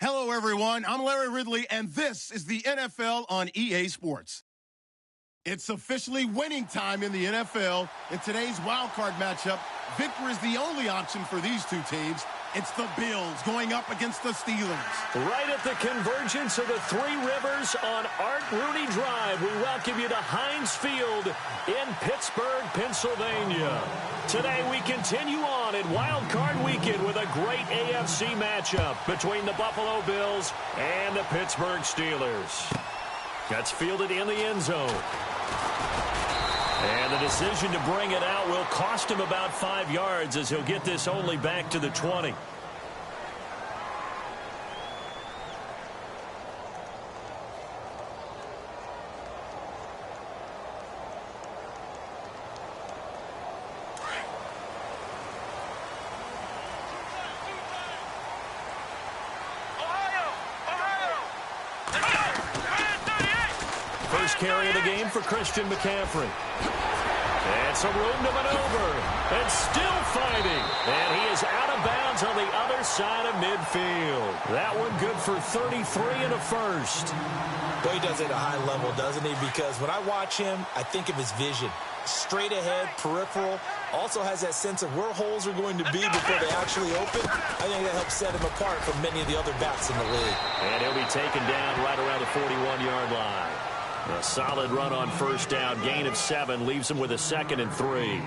Hello, everyone. I'm Larry Ridley, and this is the NFL on EA Sports. It's officially winning time in the NFL. In today's wildcard matchup, victory is the only option for these two teams. It's the Bills going up against the Steelers. Right at the convergence of the Three Rivers on Art Rooney Drive, we welcome you to Heinz Field in Pittsburgh, Pennsylvania. Today we continue on in Wild Card Weekend with a great AFC matchup between the Buffalo Bills and the Pittsburgh Steelers. That's fielded in the end zone. And the decision to bring it out will cost him about 5 yards as he'll get this only back to the 20. First carry of the game for Christian McCaffrey. And some room to maneuver. And still fighting. And he is out of bounds on the other side of midfield. That one good for 33 and a first. Well, he does it at a high level, doesn't he? Because when I watch him, I think of his vision. Straight ahead, peripheral. Also has that sense of where holes are going to be before they actually open. I think that helps set him apart from many of the other backs in the league. And he'll be taken down right around the 41-yard line. A solid run on first down. Gain of 7 leaves him with a 2nd and 3.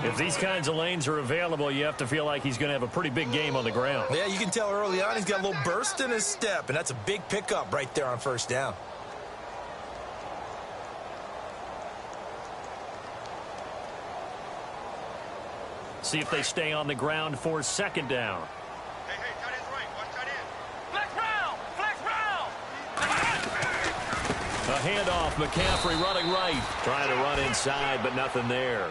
If these kinds of lanes are available, you have to feel like he's going to have a pretty big game on the ground. Yeah, you can tell early on he's got a little burst in his step, and that's a big pickup right there on first down. See if they stay on the ground for 2nd down. A handoff, McCaffrey running right. Trying to run inside, but nothing there.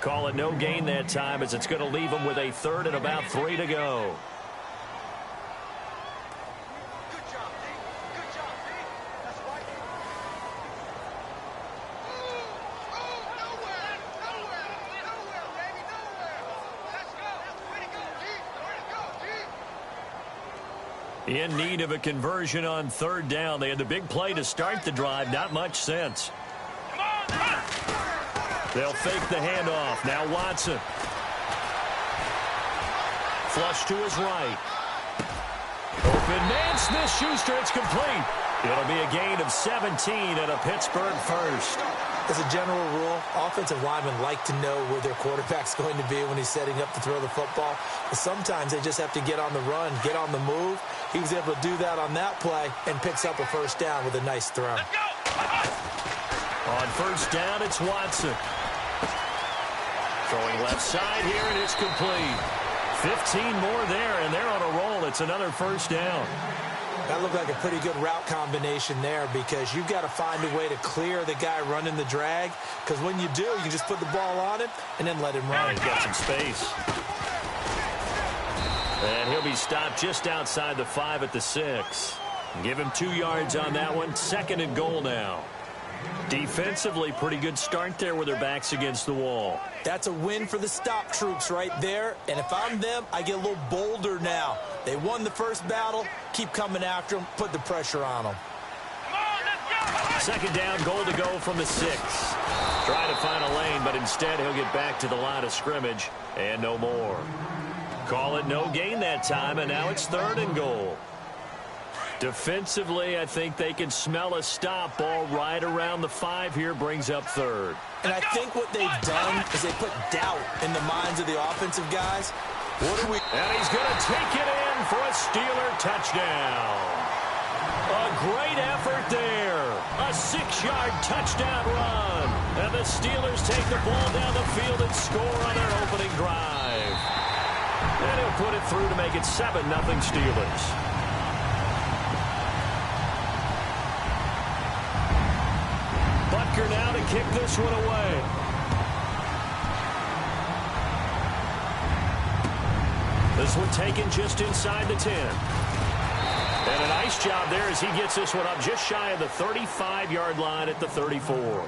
Call it no gain that time as it's going to leave him with a 3rd and about 3 to go. Good job, D. Good job, D. That's right. Nowhere, baby, nowhere. Let's go. Way to go, D. Way to go, D. In need of a conversion on 3rd down. They had the big play to start the drive. Not much sense. They'll fake the handoff. Now Watson. Flush to his right. Open man, Smith-Schuster. It's complete. It'll be a gain of 17 and a Pittsburgh first. As a general rule, offensive linemen like to know where their quarterback's going to be when he's setting up to throw the football. But sometimes they just have to get on the run, get on the move. He was able to do that on that play and picks up a first down with a nice throw. On first down, it's Watson. Throwing left side here, and it's complete. 15 more there, and they're on a roll. It's another first down. That looked like a pretty good route combination there because you've got to find a way to clear the guy running the drag, because when you do, you can just put the ball on him and then let him run. He's got some space. And he'll be stopped just outside the 5 at the 6. Give him 2 yards on that one. 2nd and goal now. Defensively, pretty good start there with their backs against the wall. That's a win for the stop troops right there. And if I'm them, I get a little bolder now. They won the first battle. Keep coming after them. Put the pressure on them. 2nd down, goal to go from the 6. Try to find a lane, but instead he'll get back to the line of scrimmage and no more. Call it no gain that time, and now it's 3rd and goal. Defensively, I think they can smell a stop. Ball right around the 5 here, brings up 3rd. And I think what they've done is they put doubt in the minds of the offensive guys. And he's going to take it in for a Steeler touchdown. A great effort there. A 6-yard touchdown run. And the Steelers take the ball down the field and score on their opening drive. And he'll put it through to make it 7-0 Steelers. Butker now to kick this one away. This one taken just inside the 10. And a nice job there as he gets this one up just shy of the 35-yard line at the 34.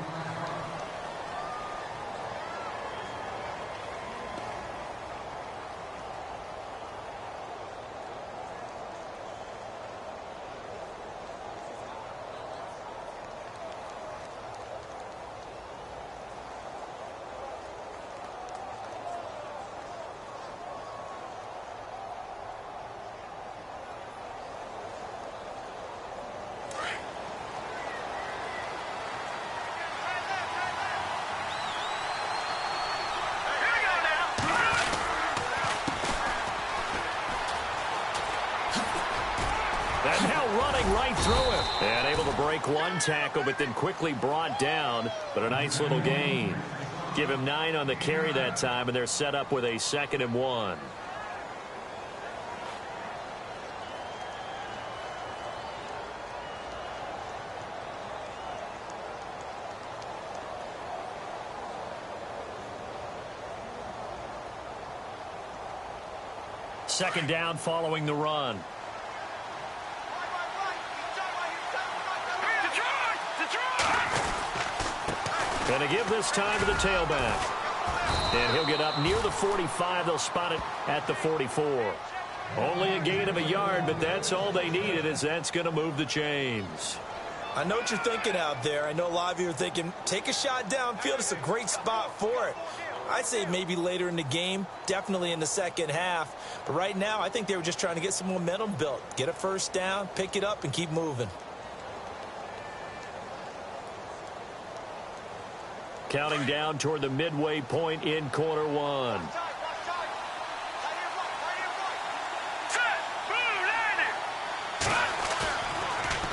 And now running right through him. And able to break one tackle, but then quickly brought down. But a nice little gain. Give him 9 on the carry that time, and they're set up with a 2nd and 1. Second down following the run. Going to give this time to the tailback. And he'll get up near the 45. They'll spot it at the 44. Only a gain of a yard, but that's all they needed, as that's going to move the chains. I know what you're thinking out there. I know a lot of you are thinking, take a shot downfield. It's a great spot for it. I'd say maybe later in the game, definitely in the second half. But right now, I think they were just trying to get some momentum built. Get a first down, pick it up, and keep moving. Counting down toward the midway point in quarter 1.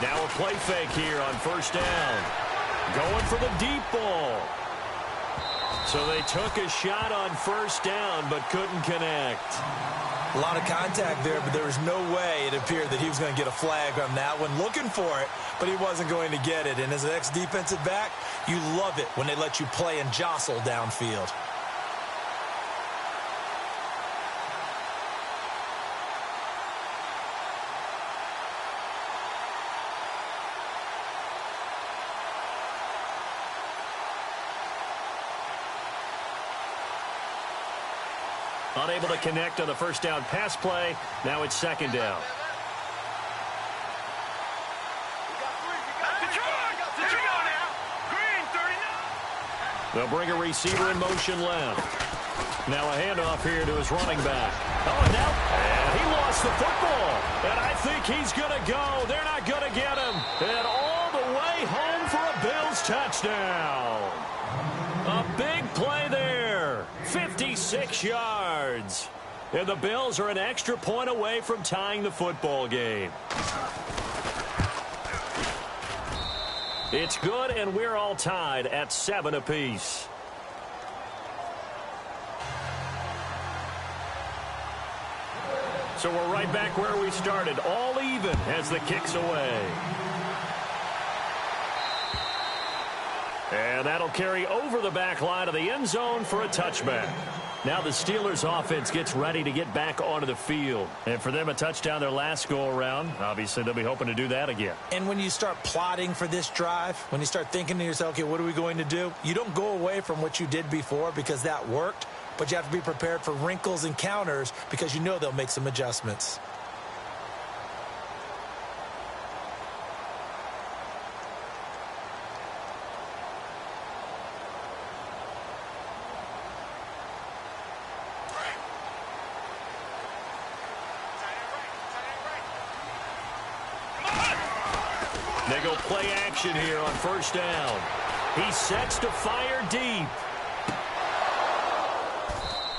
Now a play fake here on first down. Going for the deep ball. So they took a shot on first down, but couldn't connect. A lot of contact there, but there was no way it appeared that he was going to get a flag on that one. Looking for it, but he wasn't going to get it. And as an ex-defensive back, you love it when they let you play and jostle downfield. Unable to connect on the first down pass play. Now it's second down. They'll bring a receiver in motion left. Now a handoff here to his running back. Oh, and now he lost the football. And I think he's going to go. They're not going to get him. And all the way home for a Bills touchdown. A big play there. 56 yards. And the Bills are an extra point away from tying the football game. It's good, and we're all tied at 7 apiece. So we're right back where we started, all even as the kick's away. And that'll carry over the back line of the end zone for a touchback. Now the Steelers offense gets ready to get back onto the field. And for them, a touchdown their last go-around. Obviously, they'll be hoping to do that again. And when you start plotting for this drive, when you start thinking to yourself, okay, what are we going to do? You don't go away from what you did before because that worked, but you have to be prepared for wrinkles and counters because you know they'll make some adjustments. They go play action here on first down. He sets to fire deep.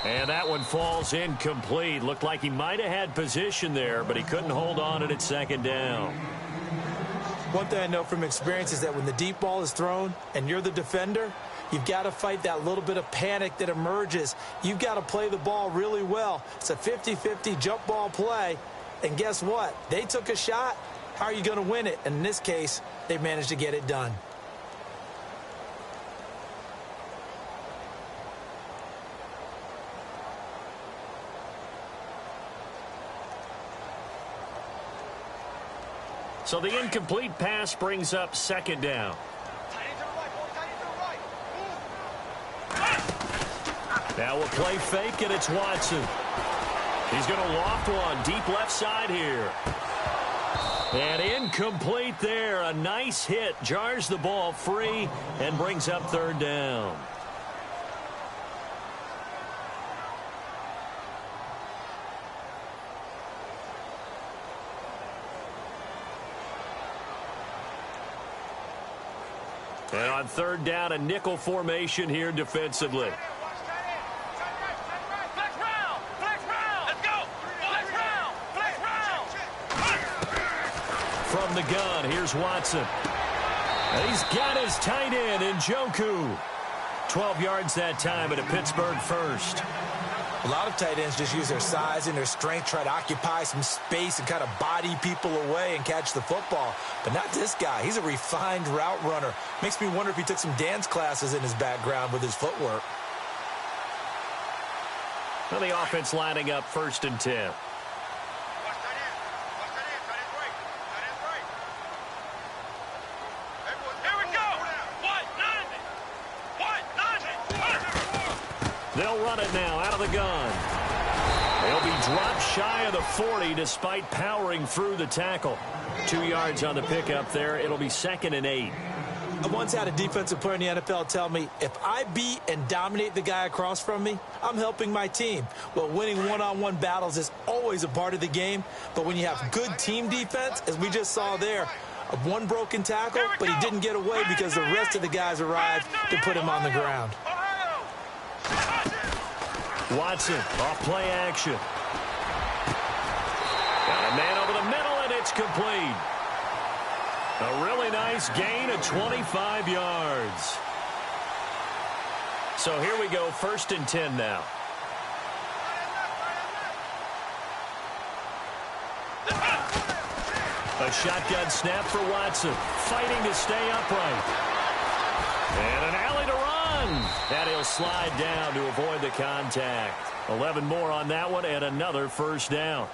And that one falls incomplete. Looked like he might have had position there, but he couldn't hold on at second down. One thing I know from experience is that when the deep ball is thrown and you're the defender, you've got to fight that little bit of panic that emerges. You've got to play the ball really well. It's a 50-50 jump ball play. And guess what? They took a shot. How are you going to win it? And in this case, they managed to get it done. So the incomplete pass brings up second down. Now we'll play fake, and it's Watson. He's going to loft one deep left side here. And incomplete there. A nice hit. Jars the ball free and brings up third down. And on third down, a nickel formation here defensively. from the gun. Here's Watson. And he's got his tight end in Njoku. 12 yards that time at a Pittsburgh first. A lot of tight ends just use their size and their strength, try to occupy some space and kind of body people away and catch the football. But not this guy. He's a refined route runner. Makes me wonder if he took some dance classes in his background with his footwork. Well, the offense lining up 1st and 10. They'll run it now out of the gun. They'll be dropped shy of the 40 despite powering through the tackle. 2 yards on the pickup there. It'll be 2nd and 8. I once had a defensive player in the NFL tell me, if I beat and dominate the guy across from me, I'm helping my team. Well, winning one-on-one battles is always a part of the game, but when you have good team defense, as we just saw there, one broken tackle, but he didn't get away because the rest of the guys arrived to put him on the ground. Watson, off play action. Got a man over the middle, and it's complete. A really nice gain of 25 yards. So here we go, 1st and 10 now. A shotgun snap for Watson, fighting to stay upright. And an alley to run. And he'll slide down to avoid the contact. 11 more on that one, and another 1st down.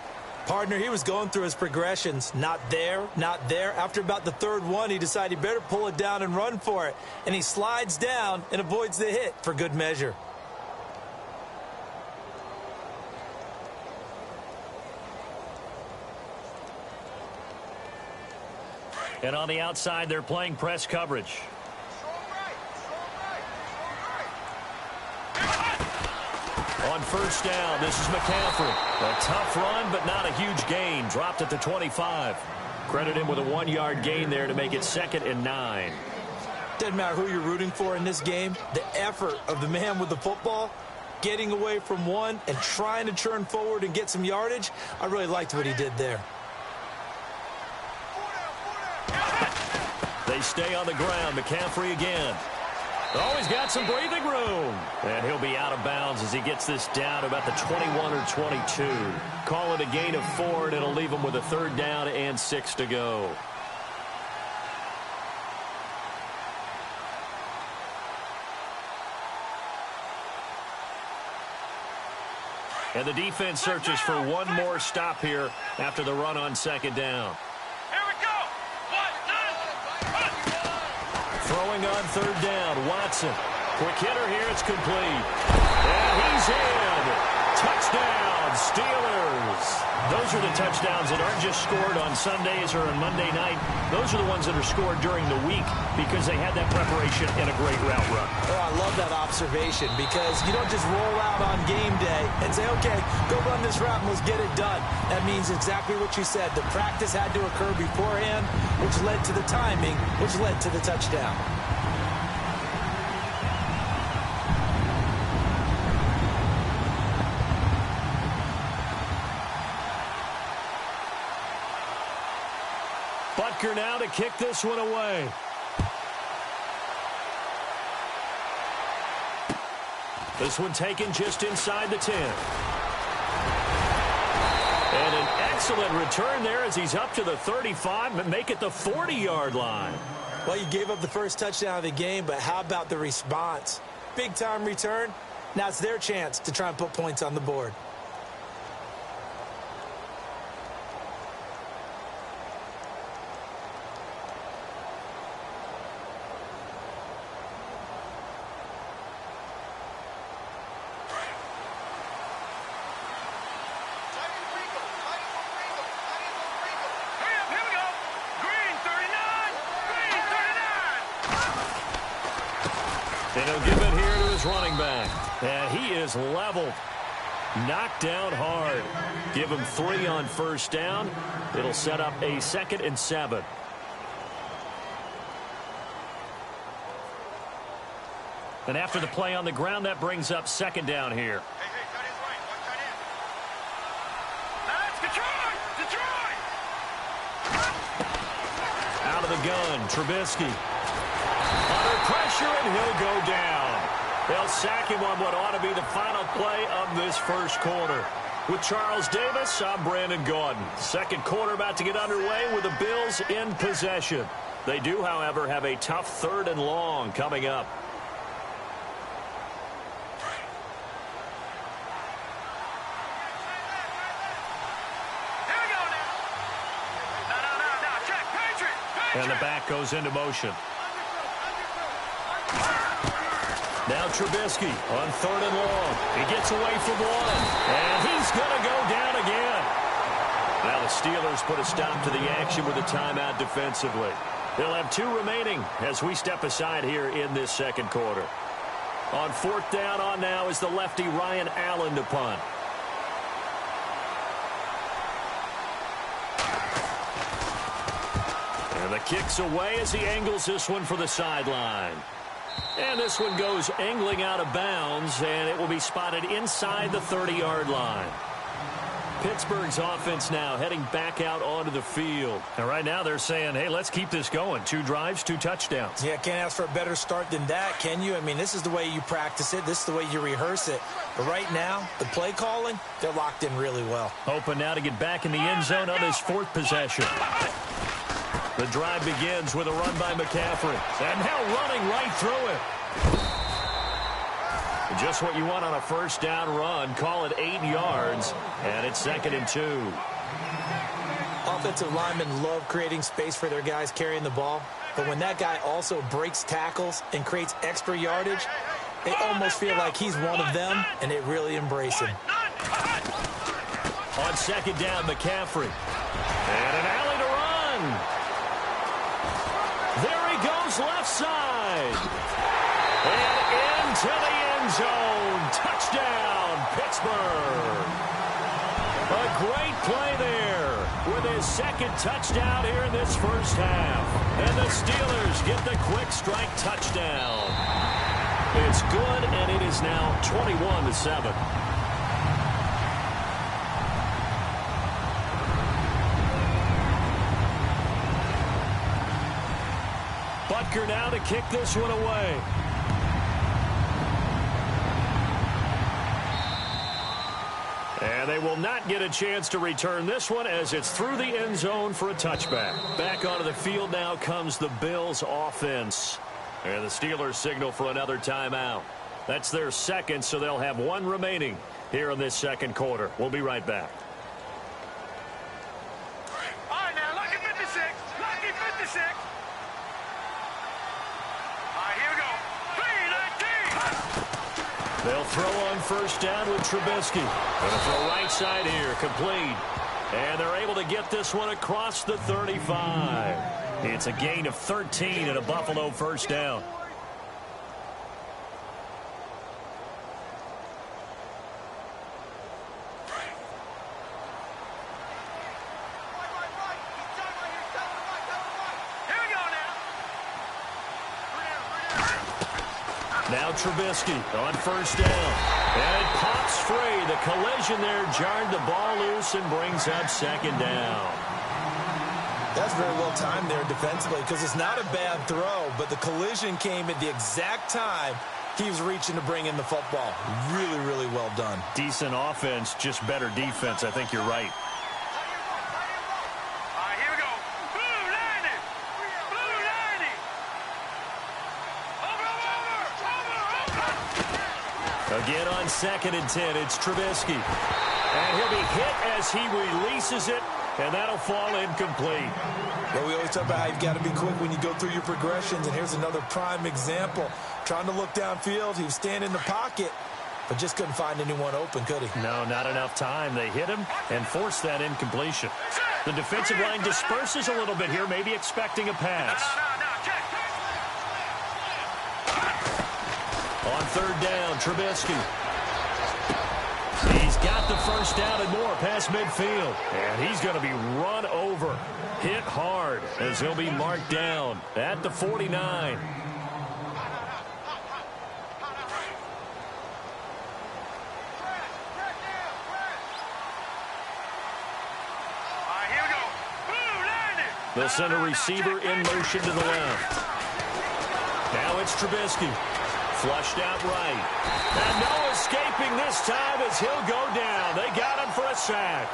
Partner, he was going through his progressions. Not there, not there. After about the 3rd one, he decided he better pull it down and run for it. And he slides down and avoids the hit for good measure. And on the outside, they're playing press coverage. On 1st down, this is McCaffrey. A tough run, but not a huge gain. Dropped at the 25. Credit him with a 1-yard gain there to make it 2nd and 9. Doesn't matter who you're rooting for in this game. The effort of the man with the football, getting away from one and trying to turn forward and get some yardage, I really liked what he did there. They stay on the ground. McCaffrey again. Oh, he's got some breathing room. And he'll be out of bounds as he gets this down to about the 21 or 22. Call it a gain of 4, and it'll leave him with a 3rd down and 6 to go. And the defense searches for one more stop here after the run on 2nd down. Throwing on 3rd down, Watson. Quick hitter here, it's complete. And he's in. Touchdown, Steelers. Those are the touchdowns that aren't just scored on Sundays or on Monday night. Those are the ones that are scored during the week because they had that preparation and a great route run. Oh, I love that observation because you don't just roll out on game day and say, okay, go run this route and let's get it done. That means exactly what you said. The practice had to occur beforehand, which led to the timing, which led to the touchdown. Butker now to kick this one away. This one taken just inside the 10. And an excellent return there as he's up to the 35, but make it the 40-yard line. Well, you gave up the first touchdown of the game, but how about the response? Big-time return. Now it's their chance to try and put points on the board. And he'll give it here to his running back. And he is leveled. Knocked down hard. Give him 3 on 1st down. It'll set up a 2nd and 7. And after the play on the ground, that brings up 2nd down here. Hey, cut his right. Watch that in. That's Detroit! Detroit! the gun. Trubisky. Under pressure, and he'll go down. They'll sack him on what ought to be the final play of this first quarter. With Charles Davis, I'm Brandon Gaudin. Second quarter about to get underway with the Bills in possession. They do, however, have a tough 3rd and long coming up. And the back goes into motion. Now Trubisky on 3rd and long. He gets away from one, and he's going to go down again. Now the Steelers put a stop to the action with a timeout defensively. They'll have 2 remaining as we step aside here in this second quarter. On 4th down on now is the lefty Ryan Allen to punt. And the kick's away as he angles this one for the sideline. And this one goes angling out of bounds, and it will be spotted inside the 30-yard line. Pittsburgh's offense now heading back out onto the field. And right now they're saying, hey, let's keep this going. 2 drives, 2 touchdowns. Yeah, can't ask for a better start than that, can you? I mean, this is the way you practice it. This is the way you rehearse it. But right now, the play calling, they're locked in really well. Hoping now to get back in the end zone on his 4th possession. The drive begins with a run by McCaffrey. And now running right through it. Just what you want on a first down run. Call it 8 yards. And it's 2nd and 2. Offensive linemen love creating space for their guys carrying the ball. But when that guy also breaks tackles and creates extra yardage, they almost feel like he's one of them, and they really embrace him. On 2nd down, McCaffrey. And an alley to run. There he goes left side. And into the end zone. Touchdown, Pittsburgh. A great play there with his 2nd touchdown here in this first half. And the Steelers get the quick strike touchdown. It's good, and it is now 21-7. Butker now to kick this one away. And they will not get a chance to return this one as it's through the end zone for a touchback. Back onto the field now comes the Bills offense. And the Steelers signal for another timeout. That's their 2nd, so they'll have 1 remaining here in this second quarter. We'll be right back. All right, now, lucky 56. Lucky 56. All right, here we go. 3-19. They'll throw on first down with Trubisky. Going to throw right side here, complete. And they're able to get this one across the 35. It's a gain of 13 and a Buffalo first down. Now Trubisky on first down. And it pops free. The collision there jarred the ball loose and brings up 2nd down. That's very well timed there defensively because it's not a bad throw, but the collision came at the exact time he was reaching to bring in the football. Really, really well done. Decent offense, just better defense. I think you're right. All right, here we go. Blue 90. Blue 90. Over. Again on 2nd and 10, it's Trubisky. And he'll be hit as he releases it, and that'll fall incomplete. Well, we always talk about how you've got to be quick when you go through your progressions, and here's another prime example. Trying to look downfield, he was standing in the pocket, but just couldn't find anyone open, could he? No, not enough time. They hit him and forced that incompletion. The defensive line disperses a little bit here, maybe expecting a pass. On 3rd down, Trubisky. He's got the first down and more past midfield. And he's going to be run over, hit hard, as he'll be marked down at the 49. They'll send a receiver in motion to the left. Now it's Trubisky. Flushed out right. And no escaping this time as he'll go down. They got him for a sack.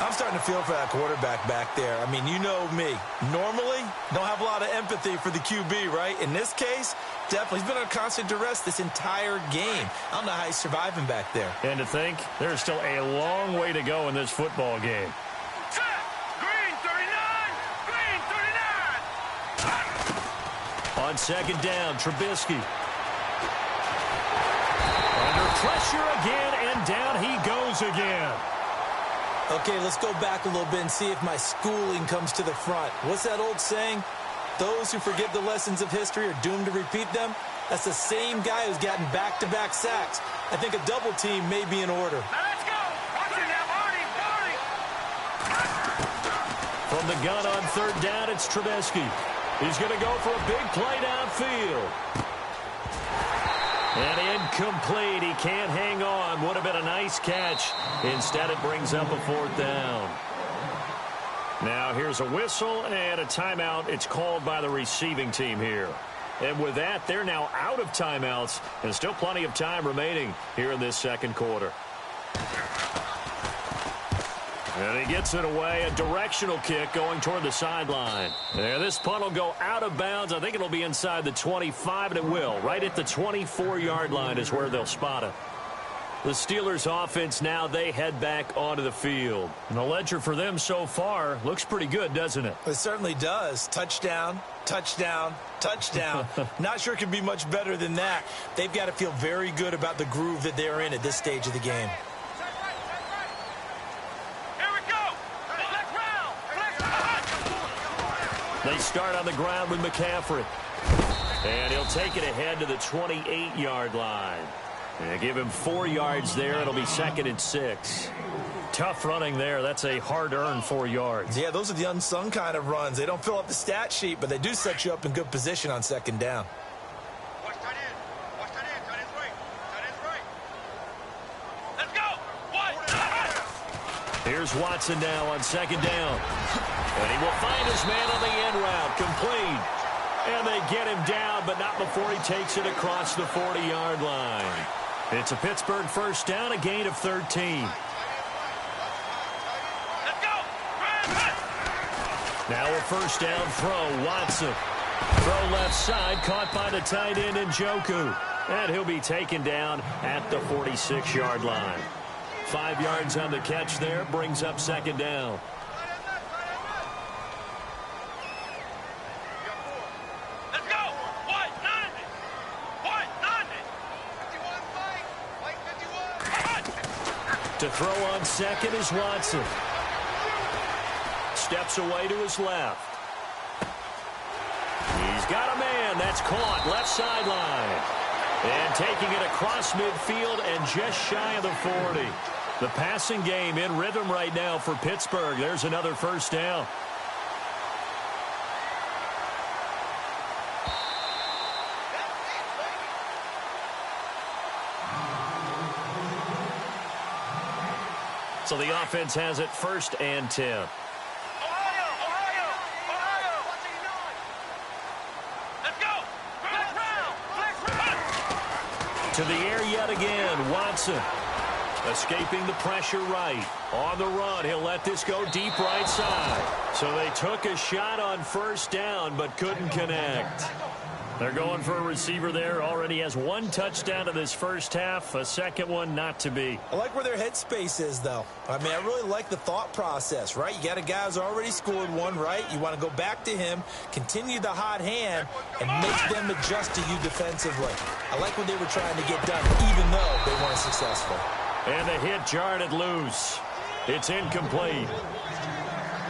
I'm starting to feel for that quarterback back there. I mean, you know me. Normally, don't have a lot of empathy for the QB, right? In this case, definitely. He's been under constant duress this entire game. I don't know how he's surviving back there. And to think, there's still a long way to go in this football game. Green 39! Green 39! On second down, Trubisky. Under pressure again, and down he goes again. Okay, let's go back a little bit and see if my schooling comes to the front. What's that old saying? Those who forget the lessons of history are doomed to repeat them. That's the same guy who's gotten back-to-back sacks. I think a double team may be in order. Now let's go! Watch it now, Marty! From the gun on third down, it's Trubisky. He's going to go for a big play downfield. And incomplete. He can't hang on. Would have been a nice catch. Instead, it brings up a fourth down. Now, here's a whistle and a timeout. It's called by the receiving team here. And with that, they're now out of timeouts. And still plenty of time remaining here in this second quarter. And he gets it away, a directional kick going toward the sideline. And this punt will go out of bounds. I think it'll be inside the 25, and it will. Right at the 24-yard line is where they'll spot it. The Steelers' offense now, they head back onto the field. And the ledger for them so far looks pretty good, doesn't it? It certainly does. Touchdown, touchdown, touchdown. Not sure it can be much better than that. They've got to feel very good about the groove that they're in at this stage of the game. They start on the ground with McCaffrey. And he'll take it ahead to the 28-yard line. And give him 4 yards there. It'll be 2nd and 6. Tough running there. That's a hard-earned 4 yards. Yeah, those are the unsung kind of runs. They don't fill up the stat sheet, but they do set you up in good position on second down. Watch tight end. Watch tight end. Tight end's right. Tight end's right. Let's go. What? Here's Watson now on second down. And he will find his man on the end route. Complete. And they get him down, but not before he takes it across the 40-yard line. It's a Pittsburgh first down, a gain of 13. Let's go. Now a first down throw, Watson. Throw left side, caught by the tight end Njoku. And he'll be taken down at the 46-yard line. 5 yards on the catch there, brings up second down. To throw on second is Watson. Steps away to his left. He's got a man. That's caught left sideline. And taking it across midfield and just shy of the 40. The passing game in rhythm right now for Pittsburgh. There's another first down. So the offense has it 1st and 10. Ohio! What's he doing? Let's go! Flex round! To the air yet again, Watson. Escaping the pressure right. On the run, he'll let this go deep right side. So they took a shot on first down, but couldn't connect. They're going for a receiver there. Already has 1 touchdown in this first half. A second one not to be. I like where their headspace is, though. I mean, I really like the thought process, right? You got a guy who's already scored 1, right? You want to go back to him, continue the hot hand, and make them adjust to you defensively. I like what they were trying to get done, even though they weren't successful. And the hit jarred it loose. It's incomplete.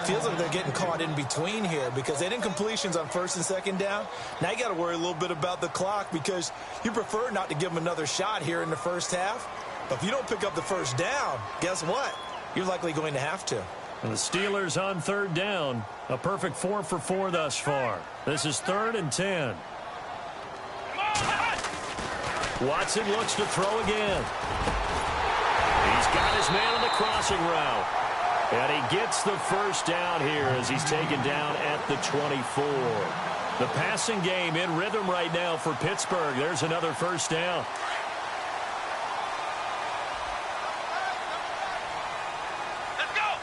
Feels like they're getting caught in between here because they didn't completions on 1st and 2nd down. Now you got to worry a little bit about the clock because you prefer not to give them another shot here in the first half. But if you don't pick up the first down, guess what? You're likely going to have to. And the Steelers on 3rd down. A perfect 4 for 4 thus far. This is 3rd and 10. Watson looks to throw again. He's got his man on the crossing route. And he gets the first down here as he's taken down at the 24. The passing game in rhythm right now for Pittsburgh. There's another first down. Let's go.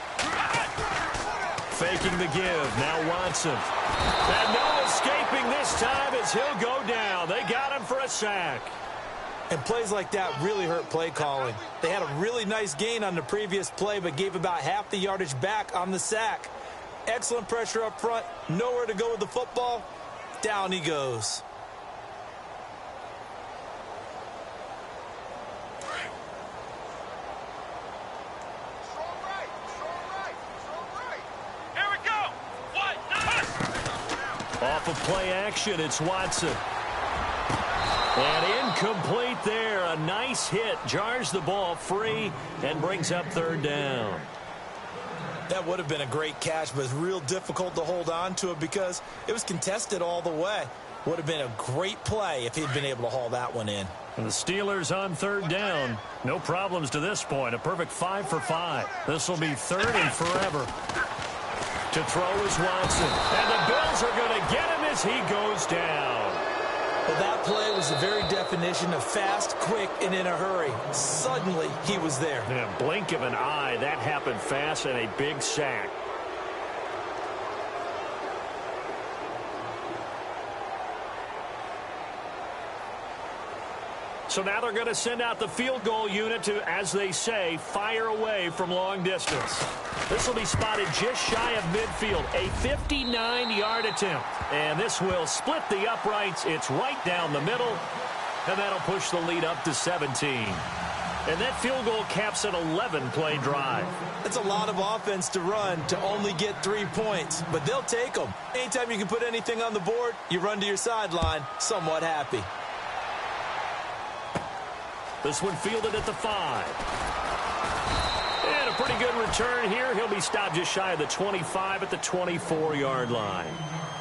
Faking the give. Now Watson. And no escaping this time as he'll go down. They got him for a sack. And plays like that really hurt play calling. They had a really nice gain on the previous play, but gave about half the yardage back on the sack. Excellent pressure up front. Nowhere to go with the football. Down he goes. Strong right. Strong right. Strong right. Here we go. What? Off of play action, it's Watson. And incomplete there. A nice hit. Jars the ball free and brings up third down. That would have been a great catch, but it's real difficult to hold on to it because it was contested all the way. Would have been a great play if he'd been able to haul that one in. And the Steelers on third down. No problems to this point. A perfect 5 for 5. This will be third and forever. To throw is Watson. And the Bills are going to get him as he goes down. Well, that play was the very definition of fast, quick, and in a hurry. Suddenly, he was there. In a blink of an eye, that happened fast and a big sack. So now they're going to send out the field goal unit to, as they say, fire away from long distance. This will be spotted just shy of midfield, a 59-yard attempt. And this will split the uprights. It's right down the middle, and that'll push the lead up to 17. And that field goal caps an 11-play drive. That's a lot of offense to run to only get 3 points, but they'll take them. Anytime you can put anything on the board, you run to your sideline somewhat happy. This one fielded at the 5. And a pretty good return here. He'll be stopped just shy of the 25 at the 24-yard line.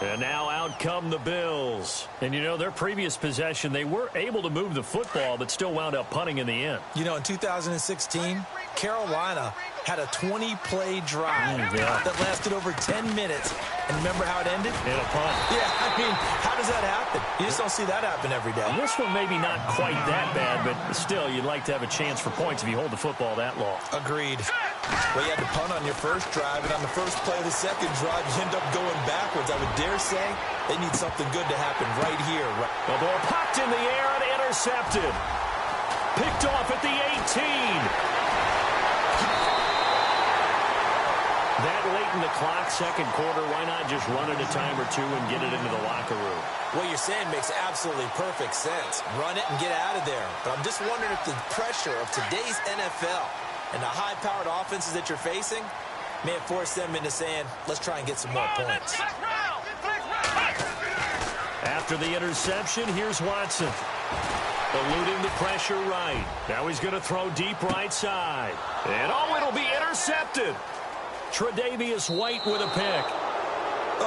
And now out come the Bills. And, you know, their previous possession, they were able to move the football, but still wound up punting in the end. You know, in 2016, Carolina had a 20-play drive that lasted over 10 minutes. And remember how it ended? In a punt. Yeah, I mean, how does that happen? You just don't see that happen every day. And this one maybe not quite that bad, but still, you'd like to have a chance for points if you hold the football that long. Agreed. Well, you had to punt on your first drive, and on the first play of the second drive, you end up going backwards. I would dare say they need something good to happen right here. The ball popped in the air and intercepted. Picked off at the 18. That late in the clock, second quarter, why not just run it a time or two and get it into the locker room? What you're saying makes absolutely perfect sense. Run it and get out of there. But I'm just wondering if the pressure of today's NFL and the high-powered offenses that you're facing may have forced them into saying, let's try and get some more points. After the interception, here's Watson. Eluding the pressure right. Now he's going to throw deep right side. And, oh, it'll be intercepted. Tre'Davious White with a pick.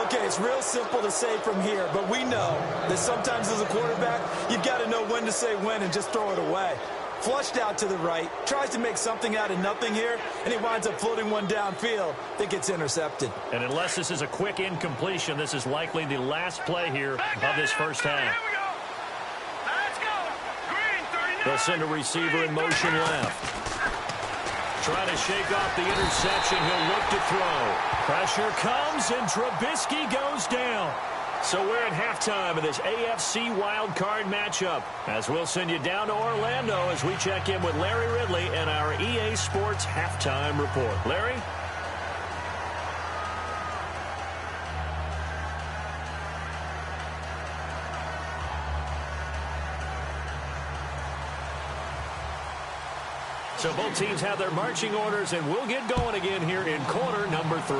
Okay, it's real simple to say from here, but we know that sometimes as a quarterback, you've got to know when to say when and just throw it away. Flushed out to the right, tries to make something out of nothing here, and he winds up floating one downfield that gets intercepted. And unless this is a quick incompletion, this is likely the last play here of this first half. They'll send a receiver in motion left. Trying to shake off the interception. He'll look to throw. Pressure comes, and Trubisky goes down. So we're at halftime of this AFC wildcard matchup, as we'll send you down to Orlando as we check in with Larry Ridley and our EA Sports halftime report. Larry? So both teams have their marching orders, and we'll get going again here in quarter number 3.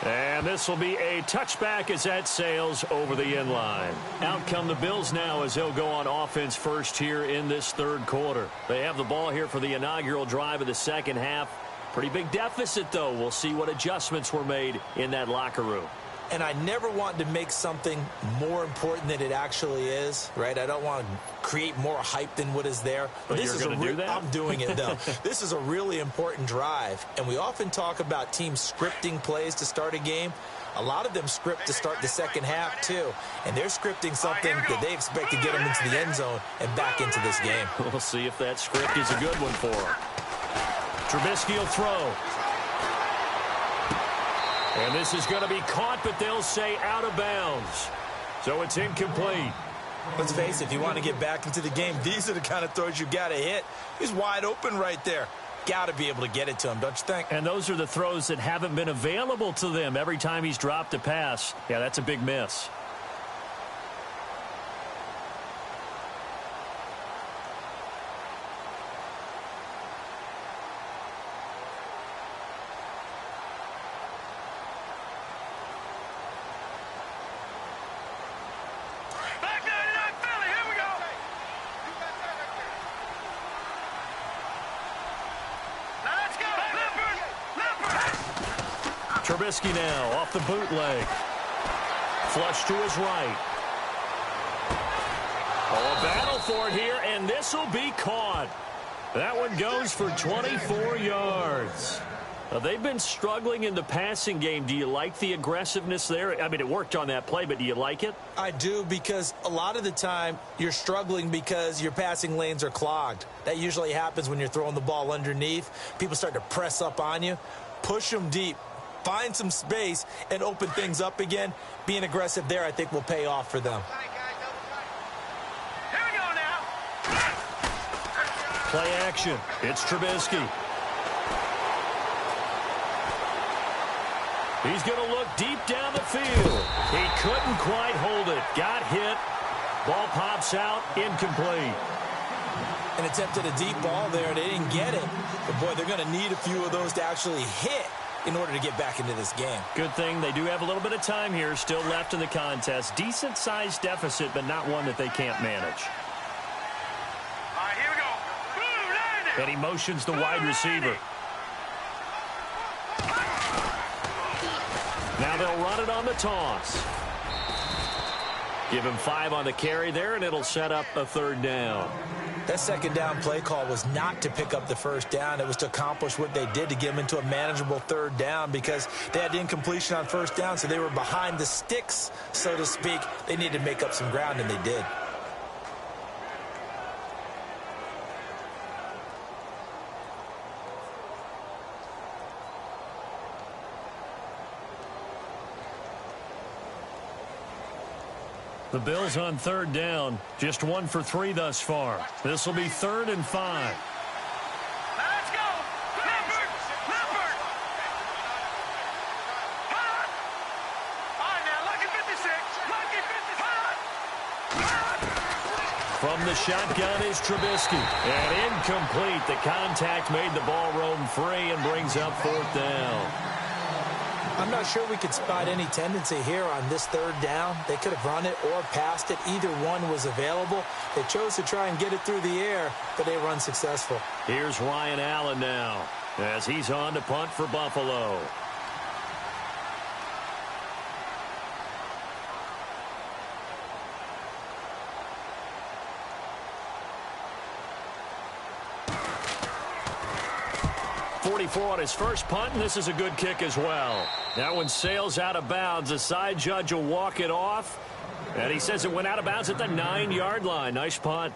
And this will be a touchback as that sails over the end line. Out come the Bills now as they'll go on offense first here in this third quarter. They have the ball here for the inaugural drive of the second half. Pretty big deficit, though. We'll see what adjustments were made in that locker room. and I never want to make something more important than it actually is, right? I don't want to create more hype than what is there. But this you're is going to do that? I'm doing it, though. This is a really important drive, and we often talk about teams scripting plays to start a game. A lot of them script to start the second half, too. And they're scripting something that they expect to get them into the end zone and back into this game. We'll see if that script is a good one for them. Trubisky will throw. And this is going to be caught, but they'll say out of bounds. So it's incomplete. Let's face it, if you want to get back into the game, these are the kind of throws you got to hit. He's wide open right there. Got to be able to get it to him, don't you think? And those are the throws that haven't been available to them every time he's dropped a pass. Yeah, that's a big miss. Trubisky now off the bootleg. Flush to his right. Oh, a battle for it here, and this will be caught. That one goes for 24 yards. They've been struggling in the passing game. Do you like the aggressiveness there? I mean, it worked on that play, but do you like it? I do, because a lot of the time you're struggling because your passing lanes are clogged. That usually happens when you're throwing the ball underneath. People start to press up on you. Push them deep. Find some space and open things up again. Being aggressive there, I think, will pay off for them. Here we go now. Play action. It's Trubisky. He's going to look deep down the field. He couldn't quite hold it. Got hit. Ball pops out. Incomplete. And attempted a deep ball there. They didn't get it. But, boy, they're going to need a few of those to actually hit in order to get back into this game. Good thing they do have a little bit of time here still left in the contest. Decent-sized deficit, but not one that they can't manage. All right, here we go. Blue, And he motions the wide receiver. Now they'll run it on the toss. Give him 5 on the carry there, and it'll set up a third down. That second down play call was not to pick up the first down. It was to accomplish what they did, to get them into a manageable third down, because they had incompletion on first down, so they were behind the sticks, so to speak. They needed to make up some ground, and they did. The Bills on third down, just 1 for 3 thus far. This will be 3rd and 5. Let's go. Leopard. Leopard. Hot. All right, now, lucky 56. Lucky 56. From the shotgun is Trubisky. And incomplete. The contact made the ball roam free and brings up 4th down. I'm not sure we could spot any tendency here on this third down. They could have run it or passed it. Either one was available. They chose to try and get it through the air, but they run successful. Here's Ryan Allen now as he's on to punt for Buffalo. On his first punt, and this is a good kick as well. That one sails out of bounds. The side judge will walk it off, and he says it went out of bounds at the 9-yard line. Nice punt.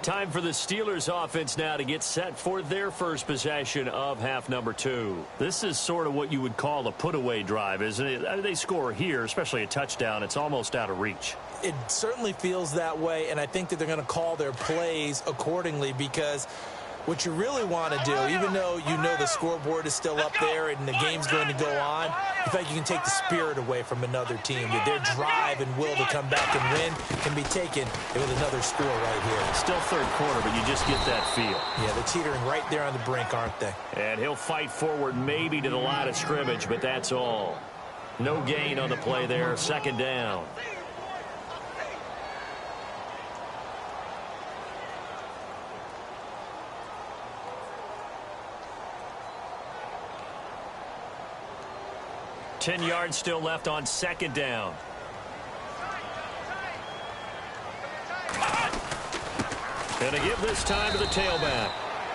Time for the Steelers offense now to get set for their first possession of half number 2. This is sort of what you would call a put-away drive, isn't it? They score here, especially a touchdown. It's almost out of reach. It certainly feels that way, and I think that they're going to call their plays accordingly, because what you really want to do, even though you know the scoreboard is still up there and the game's going to go on, you feel like you can take the spirit away from another team. Their drive and will to come back and win can be taken with another score right here. Still third quarter, but you just get that feel. Yeah, they're teetering right there on the brink, aren't they? And he'll fight forward maybe to the line of scrimmage, but that's all. No gain on the play there. 2nd down. 10 yards still left on second down. Going to give this time to the tailback.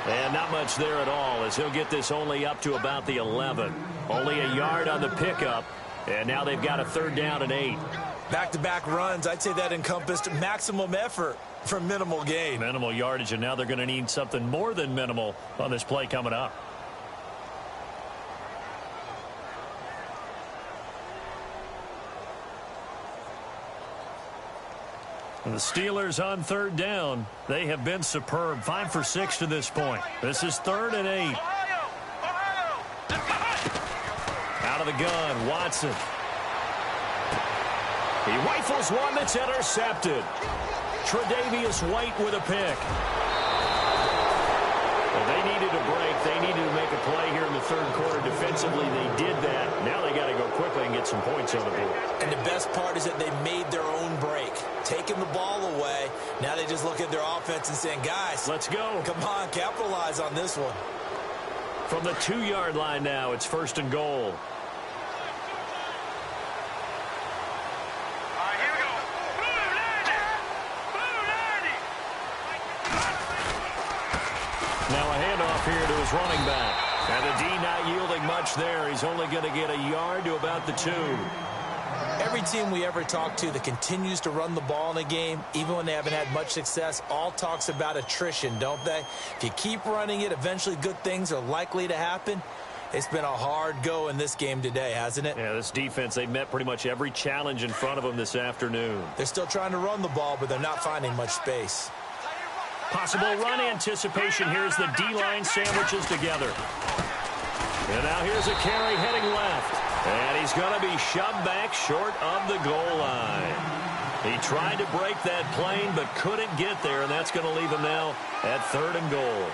And not much there at all, as he'll get this only up to about the 11. Only a yard on the pickup, and now they've got a 3rd down and 8. Back-to-back runs, I'd say that encompassed maximum effort for minimal gain. Minimal yardage, and now they're going to need something more than minimal on this play coming up. And the Steelers on 3rd down. They have been superb. 5 for 6 to this point. This is 3rd and 8. Out of the gun, Watson. He rifles one that's intercepted. Tre'Davious White with a pick. Well, they needed a break. They needed to make a play here in the 3rd quarter. Defensively, they did that. Now they got to go quickly and get some points on the board. And the best part is that they made their own break. Taking the ball away. Now they just look at their offense and saying, guys, let's go. Come on, capitalize on this one. From the 2-yard line now, it's 1st and goal. Now a handoff here to his running back. And the D not yielding much there. He's only going to get a yard to about the 2. Every team we ever talk to that continues to run the ball in a game, even when they haven't had much success, all talks about attrition, don't they? If you keep running it, eventually good things are likely to happen. It's been a hard go in this game today, hasn't it? Yeah, this defense, they met pretty much every challenge in front of them this afternoon. They're still trying to run the ball, but they're not finding much space. Possible run anticipation here as the D-line sandwiches together. And now here's a carry heading left. And he's going to be shoved back short of the goal line. He tried to break that plane but couldn't get there, and that's going to leave him now at 3rd and goal.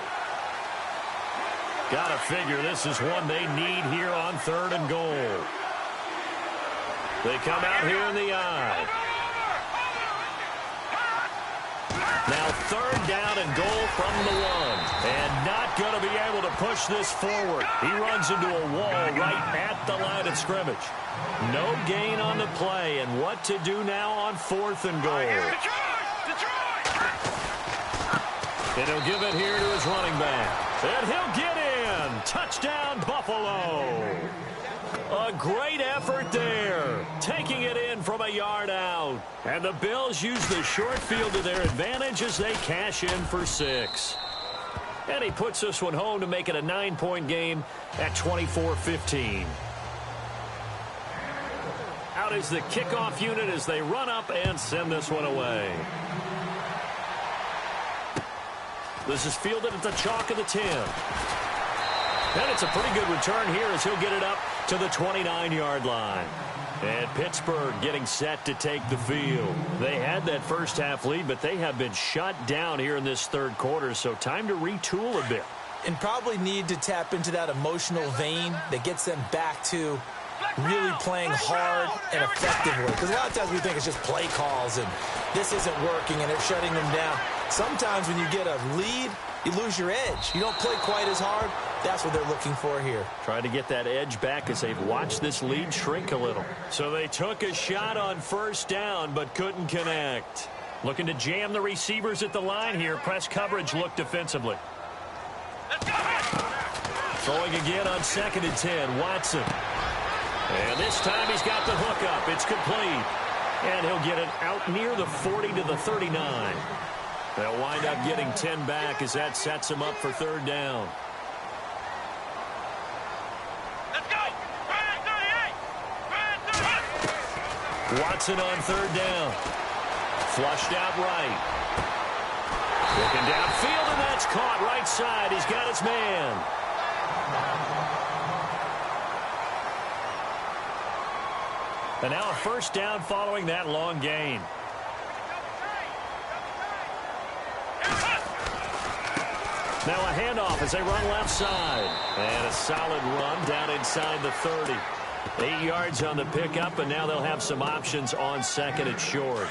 Got to figure this is one they need here on 3rd and goal. They come out here in the eye. Now 3rd down and goal from the 1. And not going to be able to push this forward. He runs into a wall right at the line of scrimmage. No gain on the play. And what to do now on 4th and goal. And he'll give it here to his running back. And he'll get in. Touchdown, Buffalo. A great effort there. Taking it in from a yard out. And the Bills use the short field to their advantage as they cash in for 6. And he puts this one home to make it a 9-point game at 24-15. Out is the kickoff unit as they run up and send this one away. This is fielded at the chalk of the 10. And it's a pretty good return here as he'll get it up to the 29-yard line. And Pittsburgh getting set to take the field. They had that first half lead, but they have been shut down here in this 3rd quarter, so time to retool a bit. And probably need to tap into that emotional vein that gets them back to really playing hard and effectively. Because a lot of times we think it's just play calls and this isn't working and they're shutting them down. Sometimes when you get a lead, you lose your edge. You don't play quite as hard. That's what they're looking for here. Trying to get that edge back as they've watched this lead shrink a little. So they took a shot on 1st down but couldn't connect. Looking to jam the receivers at the line here. Press coverage look defensively. Throwing again on 2nd and 10. Watson. And this time he's got the hook up. It's complete. And he'll get it out near the 40 to the 39. They'll wind up getting 10 back as that sets him up for 3rd down. Let's go! Brad 38! Brad 38! Watson on 3rd down. Flushed out right. Looking downfield, and that's caught right side. He's got his man. And now a 1st down following that long gain. Now a handoff as they run left side. And a solid run down inside the 30. 8 yards on the pickup, and now they'll have some options on 2nd and short.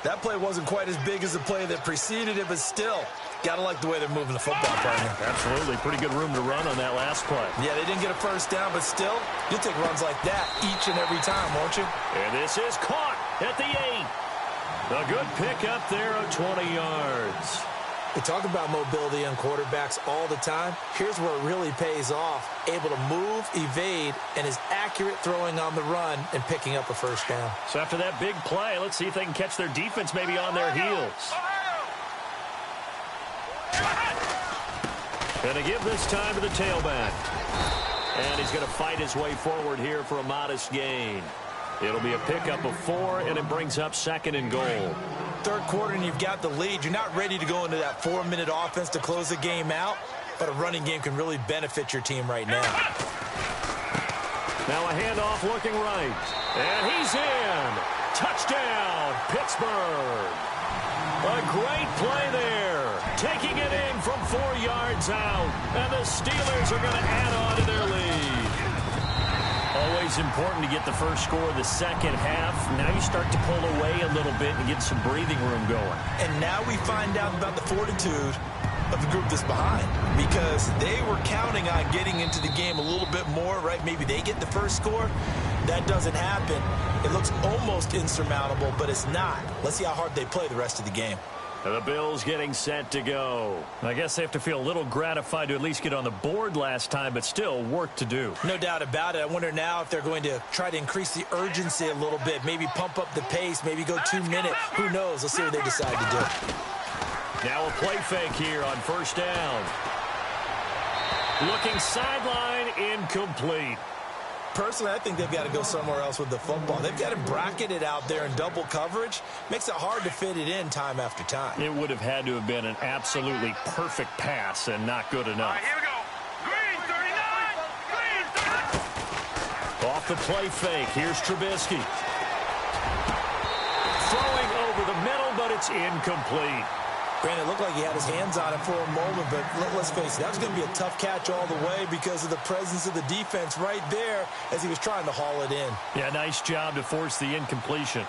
That play wasn't quite as big as the play that preceded it, but still, got to like the way they're moving the football, partner. Absolutely. Pretty good room to run on that last play. Yeah, they didn't get a first down, but still, you'll take runs like that each and every time, won't you? And this is caught at the 8. A good pick up there of 20 yards. We talk about mobility on quarterbacks all the time. Here's where it really pays off. Able to move, evade, and is accurate throwing on the run and picking up a first down. So after that big play, let's see if they can catch their defense maybe on their heels. Going to give this time to the tailback. And he's going to fight his way forward here for a modest gain. It'll be a pickup of 4, and it brings up 2nd and goal. Third quarter, and you've got the lead. You're not ready to go into that 4-minute offense to close the game out, but a running game can really benefit your team right now. Now a handoff looking right. And he's in. Touchdown, Pittsburgh. A great play there. Taking it in from 4 yards out. And the Steelers are going to add on to their lead. Always important to get the first score of the second half. Now you start to pull away a little bit and get some breathing room going. And now we find out about the fortitude of the group that's behind, because they were counting on getting into the game a little bit more, right? Maybe they get the first score. That doesn't happen. It looks almost insurmountable, but it's not. Let's see how hard they play the rest of the game. The Bills getting set to go. I guess they have to feel a little gratified to at least get on the board last time, but still work to do. No doubt about it. I wonder now if they're going to try to increase the urgency a little bit, maybe pump up the pace, maybe go 2 minutes. Who knows? Let's see what they decide to do. Now a play fake here on first down. Looking sideline, incomplete. Personally, I think they've got to go somewhere else with the football. They've got to bracket it out there in double coverage. Makes it hard to fit it in time after time. It would have had to have been an absolutely perfect pass and not good enough. All right, here we go. Green 39. Green 39. Off the play fake. Here's Trubisky. Throwing over the middle, but it's incomplete. Brandon, it looked like he had his hands on it for a moment, but let's face it, that was going to be a tough catch all the way because of the presence of the defense right there as he was trying to haul it in. Yeah, nice job to force the incompletion.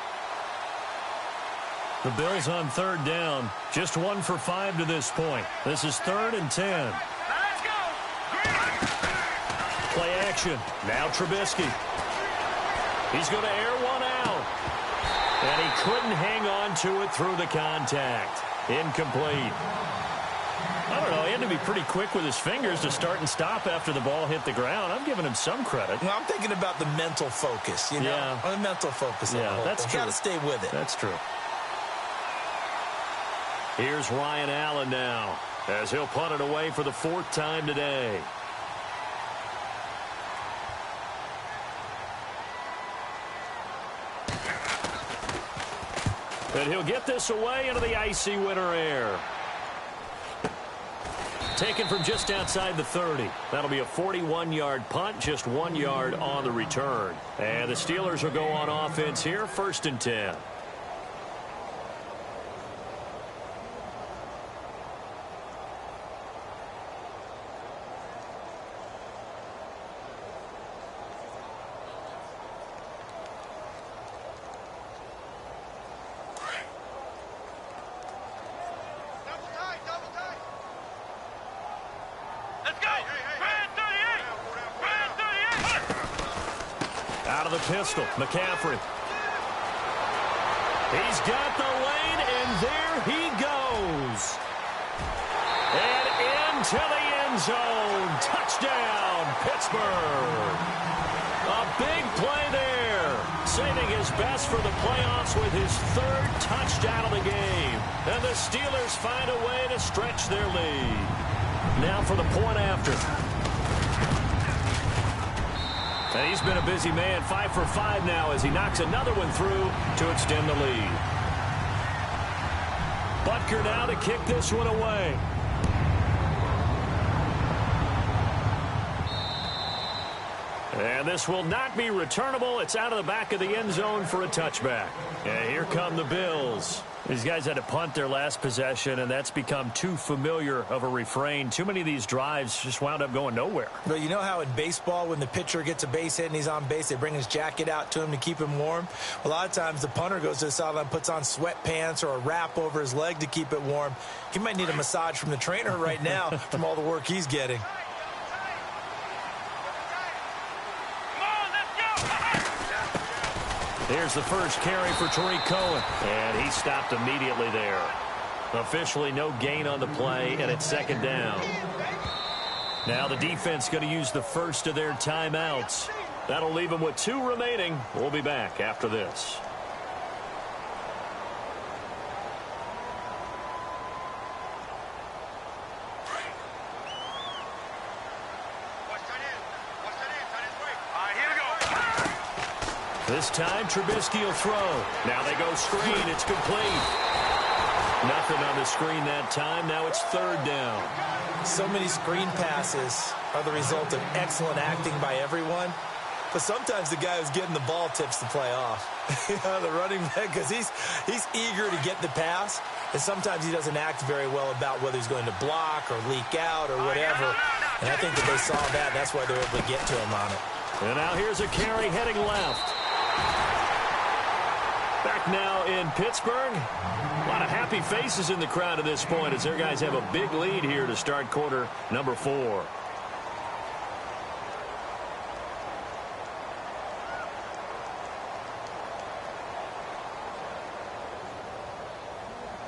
The Bills on third down, just 1 for 5 to this point. This is 3rd and 10. Let's go. Green. Play action. Now Trubisky. He's going to air one out. And he couldn't hang on to it through the contact. Incomplete. I don't know. He had to be pretty quick with his fingers to start and stop after the ball hit the ground. I'm giving him some credit. Well, I'm thinking about the mental focus, you know? Yeah. The mental focus. Yeah, that's true. Got to stay with it. That's true. Here's Ryan Allen now as he'll punt it away for the 4th time today. And he'll get this away into the icy winter air. Taken from just outside the 30. That'll be a 41-yard punt, just 1 yard on the return. And the Steelers will go on offense here, 1st and 10. Double tight. Let's go. Brand 38. Brand 38. Out of the pistol, McCaffrey. He's got the lane, and there he goes. And into the end zone. Touchdown, Pittsburgh. A big play there. Saving his best for the playoffs with his 3rd touchdown of the game. And the Steelers find a way to stretch their lead. Now for the point after. And he's been a busy man, 5 for 5 now as he knocks another one through to extend the lead. Butker now to kick this one away. And this will not be returnable. It's out of the back of the end zone for a touchback. And here come the Bills. These guys had to punt their last possession, and that's become too familiar of a refrain. Too many of these drives just wound up going nowhere. But you know how in baseball, when the pitcher gets a base hit and he's on base, they bring his jacket out to him to keep him warm? A lot of times the punter goes to the sideline, puts on sweatpants or a wrap over his leg to keep it warm. He might need a massage from the trainer right now from all the work he's getting. Here's the first carry for Tariq Cohen. And he stopped immediately there. Officially no gain on the play, and it's second down. Now the defense going to use the first of their timeouts. That'll leave them with 2 remaining. We'll be back after this. This time, Trubisky will throw. Now they go screen. It's complete. Nothing on the screen that time. Now it's third down. So many screen passes are the result of excellent acting by everyone. But sometimes the guy who's getting the ball tips the play off. The running back, because he's eager to get the pass. And sometimes he doesn't act very well about whether he's going to block or leak out or whatever. And I think that they saw that. That's why they were able to get to him on it. And now here's a carry heading left. Back now in Pittsburgh. A lot of happy faces in the crowd at this point as their guys have a big lead here to start quarter number 4.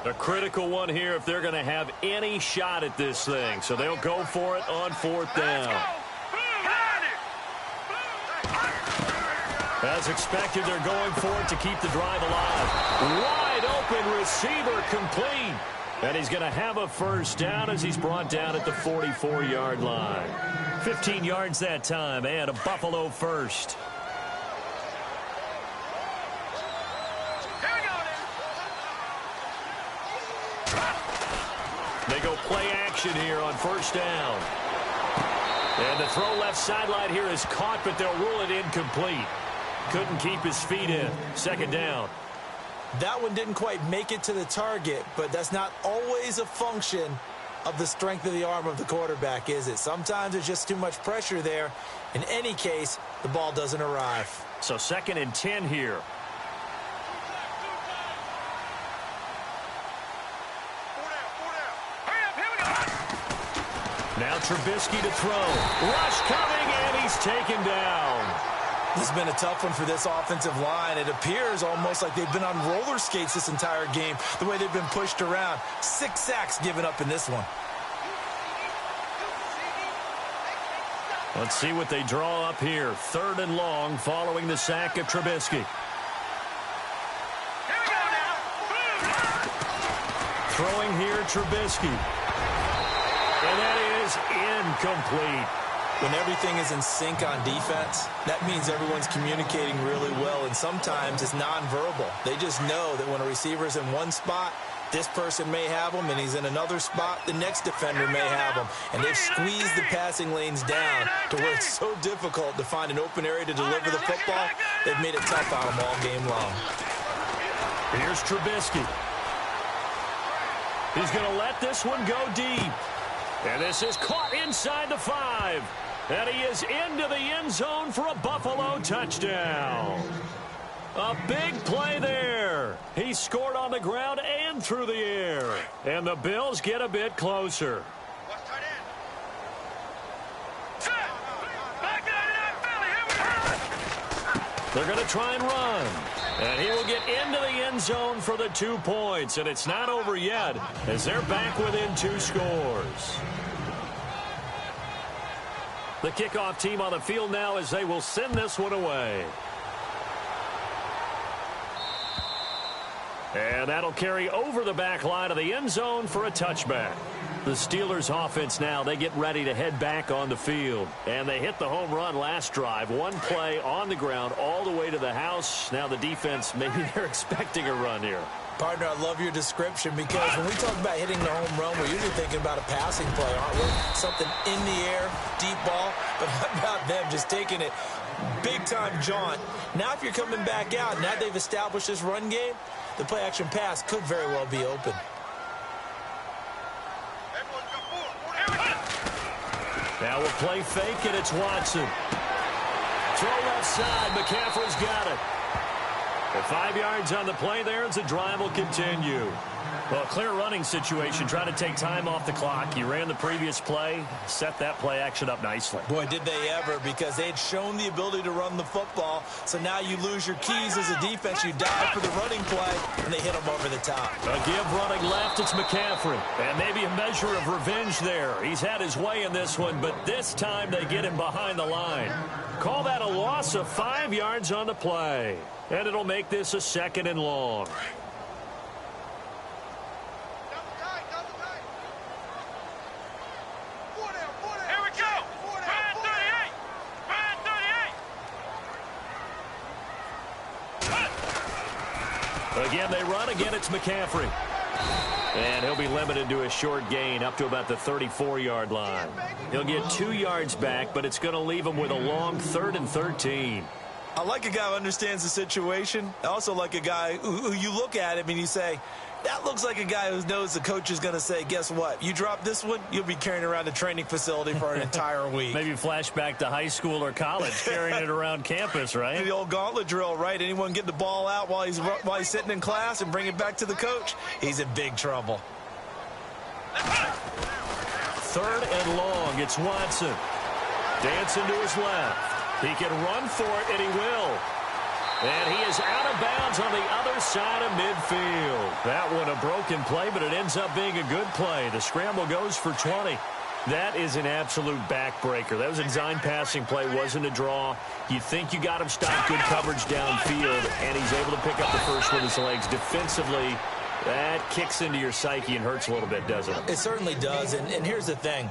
A critical one here if they're going to have any shot at this thing. So they'll go for it on 4th down. As expected, they're going for it to keep the drive alive. Wide open receiver complete. And he's going to have a first down as he's brought down at the 44-yard line. 15 yards that time and a Buffalo first. They go play action here on first down. And the throw left sideline here is caught, but they'll rule it incomplete. Couldn't keep his feet in. Second down. That one didn't quite make it to the target, but that's not always a function of the strength of the arm of the quarterback, is it? Sometimes there's just too much pressure there. In any case, the ball doesn't arrive. So 2nd and 10 here. Now Trubisky to throw. Rush coming, and he's taken down. This has been a tough one for this offensive line. It appears almost like they've been on roller skates this entire game, the way they've been pushed around. 6 sacks given up in this one. Let's see what they draw up here. 3rd and long following the sack of Trubisky. Throwing here, Trubisky. And that is incomplete. When everything is in sync on defense, that means everyone's communicating really well, and sometimes it's nonverbal. They just know that when a receiver's in one spot, this person may have him, and he's in another spot, the next defender may have him. And they've squeezed the passing lanes down to where it's so difficult to find an open area to deliver the football. They've made it tough on them all game long. Here's Trubisky. He's going to let this one go deep. And this is caught inside the 5. And he is into the end zone for a Buffalo touchdown. A big play there. He scored on the ground and through the air. And the Bills get a bit closer. They're going to try and run. And he will get into the end zone for the 2 points. And it's not over yet as they're back within 2 scores. The kickoff team on the field now as they will send this one away. And that'll carry over the back line of the end zone for a touchback. The Steelers offense now, they get ready to head back on the field. And they hit the home run last drive. 1 play on the ground all the way to the house. Now the defense, maybe they're expecting a run here. Partner, I love your description because when we talk about hitting the home run, we're usually thinking about a passing play, aren't we? Something in the air, deep ball. But how about them just taking it big-time jaunt? Now if you're coming back out, now they've established this run game, the play-action pass could very well be open. Now we'll play fake, and it's Watson. Throw left side. McCaffrey's got it. The 5 yards on the play there as the drive will continue. Well, clear running situation, trying to take time off the clock. He ran the previous play, set that play action up nicely. Boy, did they ever, because they'd shown the ability to run the football. So now you lose your keys as a defense. You dive for the running play, and they hit them over the top. A give running left, it's McCaffrey. And maybe a measure of revenge there. He's had his way in this one, but this time they get him behind the line. Call that a loss of 5 yards on the play. And it'll make this a 2nd and long. Again, they run. Again, it's McCaffrey. And he'll be limited to a short gain up to about the 34-yard line. He'll get 2 yards back, but it's going to leave him with a long 3rd and 13. I like a guy who understands the situation. I also like a guy who you look at him and you say, that looks like a guy who knows the coach is going to say, guess what? You drop this one, you'll be carrying around a training facility for an entire week. Maybe flashback to high school or college, carrying it around campus, right? The old gauntlet drill, right? Anyone get the ball out while he's sitting in class and bring it back to the coach, he's in big trouble. 3rd and long. It's Watson. Dancing to his left. He can run for it, and he will. And he is out of bounds on the other side of midfield. That one a broken play, but it ends up being a good play. The scramble goes for 20. That is an absolute backbreaker. That was a design passing play, wasn't a draw. You think you got him stopped, good coverage downfield, and he's able to pick up the first with his legs. Defensively, that kicks into your psyche and hurts a little bit, doesn't it? It certainly does, and here's the thing.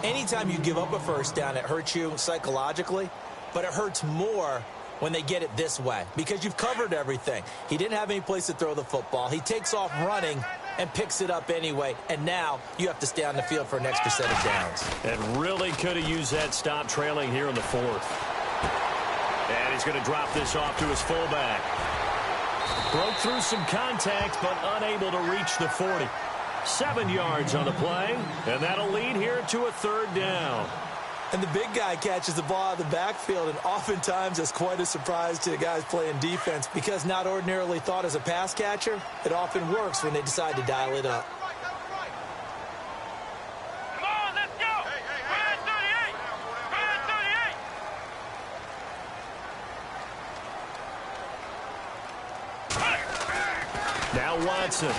Anytime you give up a first down, it hurts you psychologically, but it hurts more when they get it this way, because you've covered everything. He didn't have any place to throw the football. He takes off running and picks it up anyway, and now you have to stay on the field for an extra set of downs. And really could have used that stop trailing here in the 4th. And he's going to drop this off to his fullback. Broke through some contact, but unable to reach the 40. 7 yards on the play, and that'll lead here to a 3rd down. And the big guy catches the ball out of the backfield, and oftentimes it's quite a surprise to the guys playing defense, because not ordinarily thought as a pass catcher, it often works when they decide to dial it up. Come on, let's go! Red 38! Red 38! Now Watson.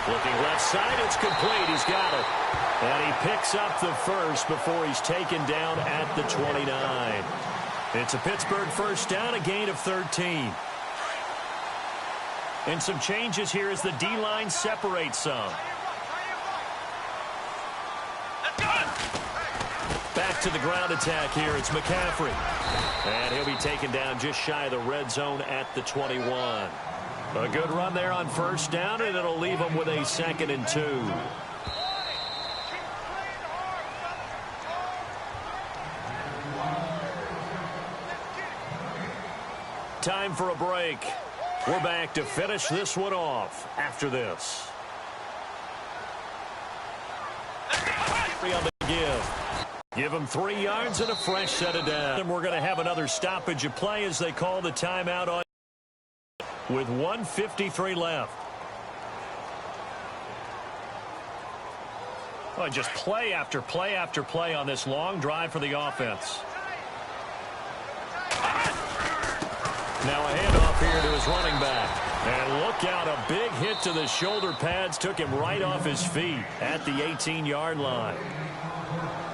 Looking left side, it's complete. He's got it. And he picks up the first before he's taken down at the 29. It's a Pittsburgh first down, a gain of 13. And some changes here as the D-line separates some. Back to the ground attack here. It's McCaffrey. And he'll be taken down just shy of the red zone at the 21. A good run there on first down, and it'll leave him with a 2nd and 2. Time for a break. We're back to finish this one off after this. On the give him 3 yards and a fresh set of downs. And we're going to have another stoppage of play as they call the timeout on with 1:53 left. Well, just play after play after play on this long drive for the offense. Now a handoff here to his running back. And look out, a big hit to the shoulder pads. Took him right off his feet at the 18-yard line.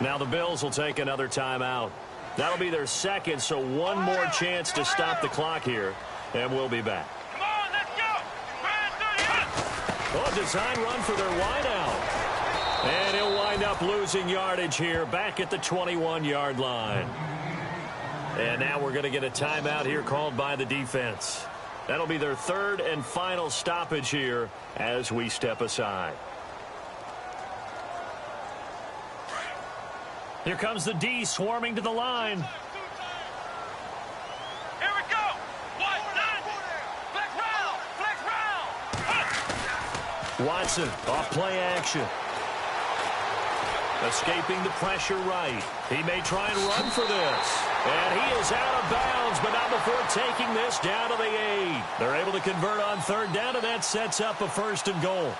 Now the Bills will take another timeout. That'll be their 2nd, so one more chance to stop the clock here. And we'll be back. Come on, let's go! Oh, design run for their wideout. And he'll wind up losing yardage here back at the 21-yard line. And now we're going to get a timeout here called by the defense. That'll be their 3rd and final stoppage here as we step aside. Here comes the D swarming to the line. Here we go. Wide 9. Flex round. Flex round. Watson off play action. Escaping the pressure right. He may try and run for this. And he is out of bounds, but not before taking this down to the 8. They're able to convert on third down, and that sets up a 1st and goal.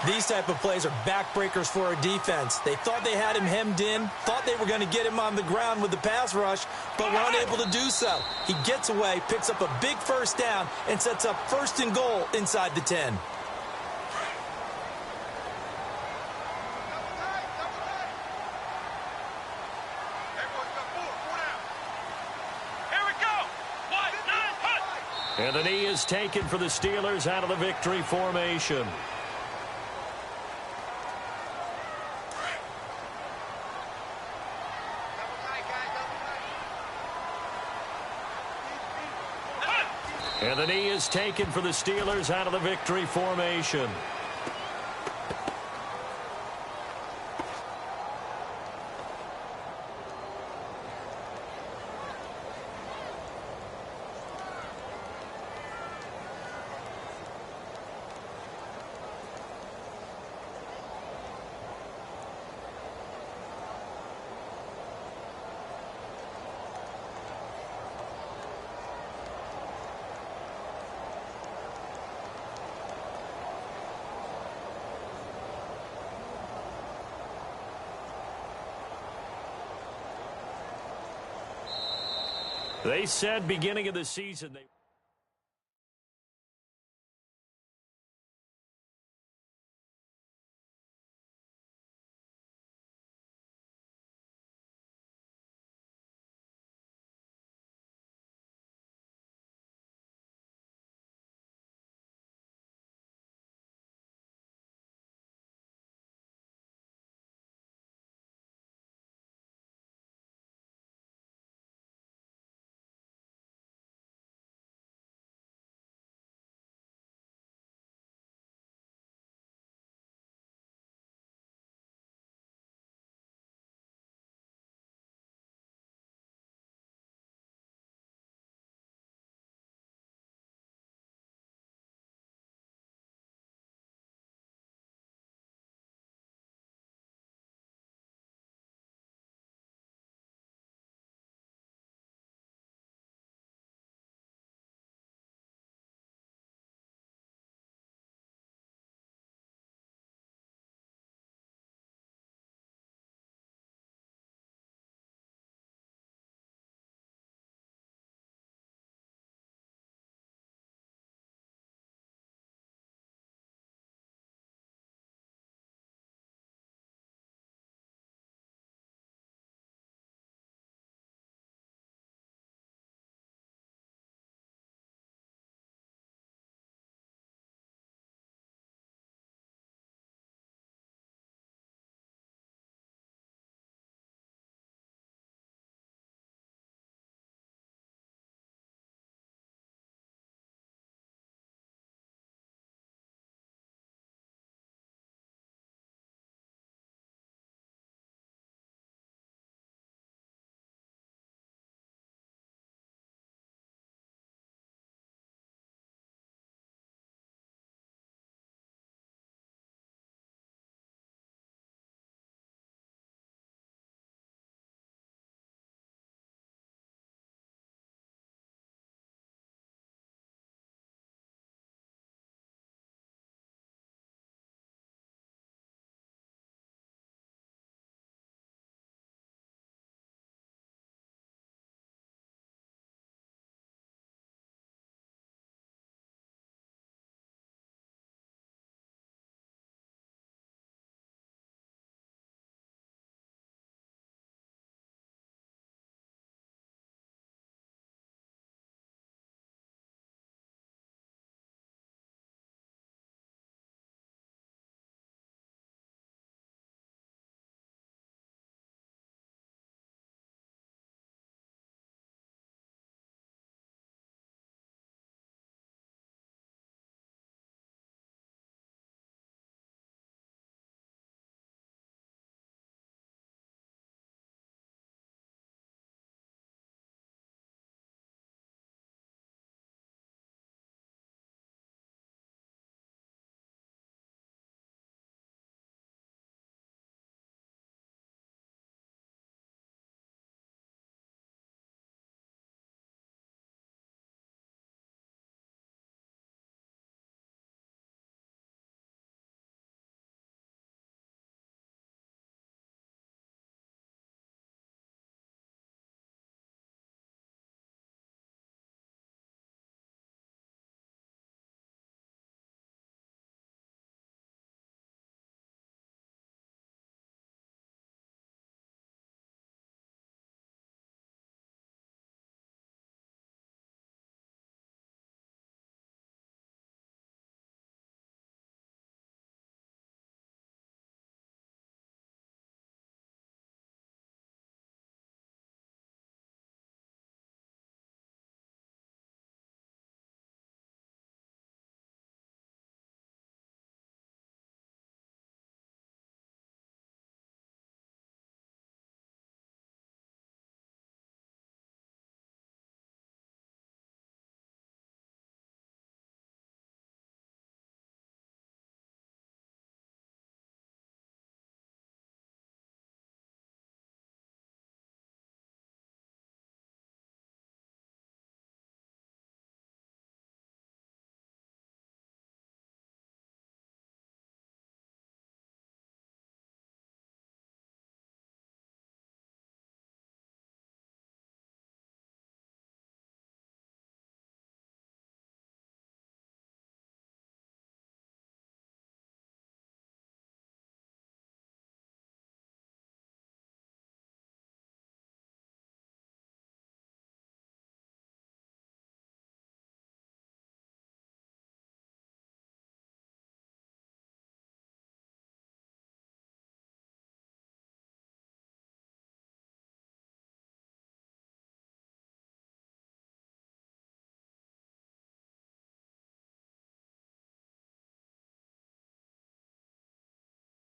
These type of plays are backbreakers for a defense. They thought they had him hemmed in, thought they were going to get him on the ground with the pass rush, but were unable to do so. He gets away, picks up a big 1st down, and sets up 1st and goal inside the 10. And the knee is taken for the Steelers out of the victory formation. And the knee is taken for the Steelers out of the victory formation. They said beginning of the season they